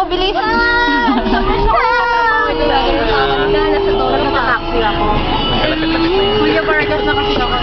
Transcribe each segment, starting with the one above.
bilisan! Nasa tono ng taxi ako. Kuya Vargas na kasi ako.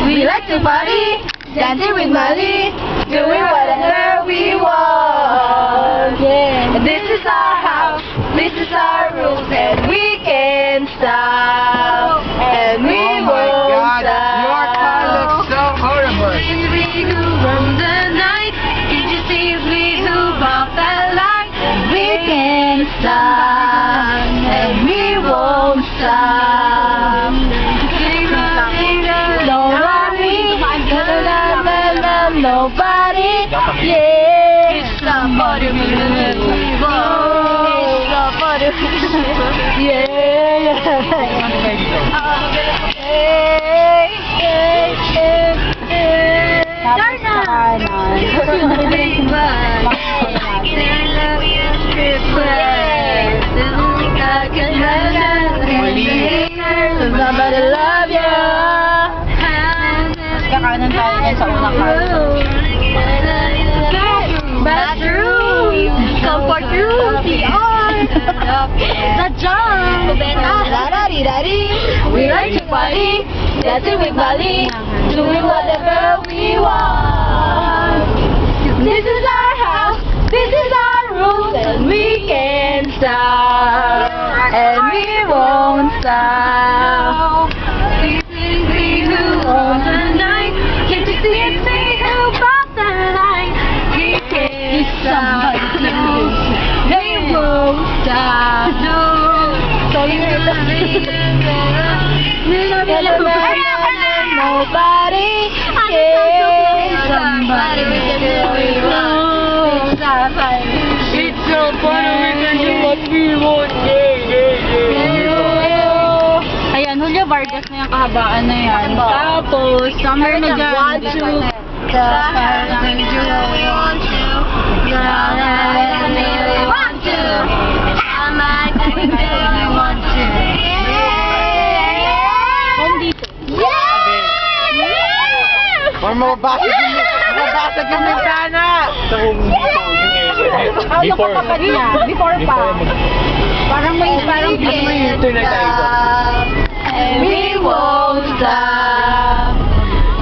We like to party, dancing with Molly, doing whatever we want. Yeah. This is our house, this is our rules, and we can't stop, and we won't stop. Your car looks so horrible. It's we who run the night, it's just we who pop that light, and we can't stop, and we won't stop. Nobody, yeah. It's somebody we want. It's somebody we yeah. Somebody love you. Kakanan tayo dyan sa unang kwarto. Bathroom, comfort room, CR, the jump, la-da-di-da-di. We like to party, dancing with Molly, doing whatever we want. This is our house, this is our rules, and we can't stop, and we won't stop. This is we who own the night. Can't you see it's me who brought the light? We can't stop, no, they won't stop, no. So you nobody, yeah, somebody we can do we want. It's so funny we can do what we want, yeah. Ayan, Julio Vargas na yung kahabaan na yan. Tapos, summer na dyan. Want to. Or mababasag yung bintana! Before niya. Before pa. Parang may internet tayo. And we won't stop.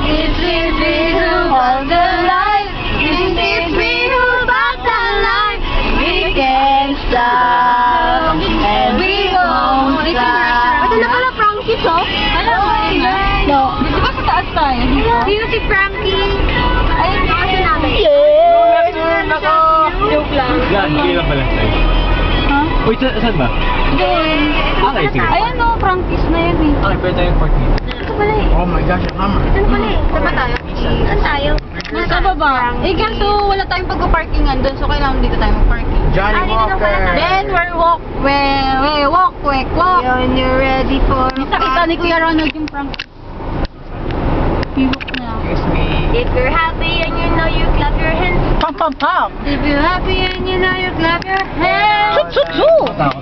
It's we who want the light. It's we who bought the light. We can't stop. And we won't stop. Ito na pala Frankie, so? Alam mo, no. Di ba sa taas tayo? Sino si Frankie? Ayun na kasi namin. Turn ako! Joke lang. Yan, hindi lang pala tayo. Ha? Uy, saan ba? Doon. Okay, sige. Ayan o, Frankie's na yan eh. Okay, pwede tayong party. Ito pala eh. Oh my gosh, ang hammer. Ito pala eh. Saan ba tayo? Saan tayo? Nasa baba. Eh, kaso wala tayong pagpa-parkingan doon, so kailangan dito tayo mag-parking. Johnny Walker. Then, we're walk When you're ready for kita ni Kuya Ronald yung Frankie. Pivok na. Excuse me. If you're happy and you know you clap your hands. Pam pam pam! If you're happy and you know you clap your hands. Chu!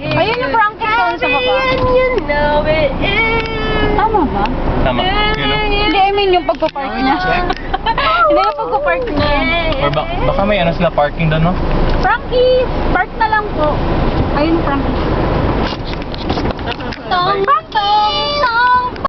Ayun yung Frankie doon sa baba. And you know it is. Tama ba? Tama. You know? Hindi, I mean yung pagpapark niya. Hindi yung pagpapark niya. Or baka may ano sila parking doon, no? Frankie, park na lang po. Ayun, Frankie. Tong, tong.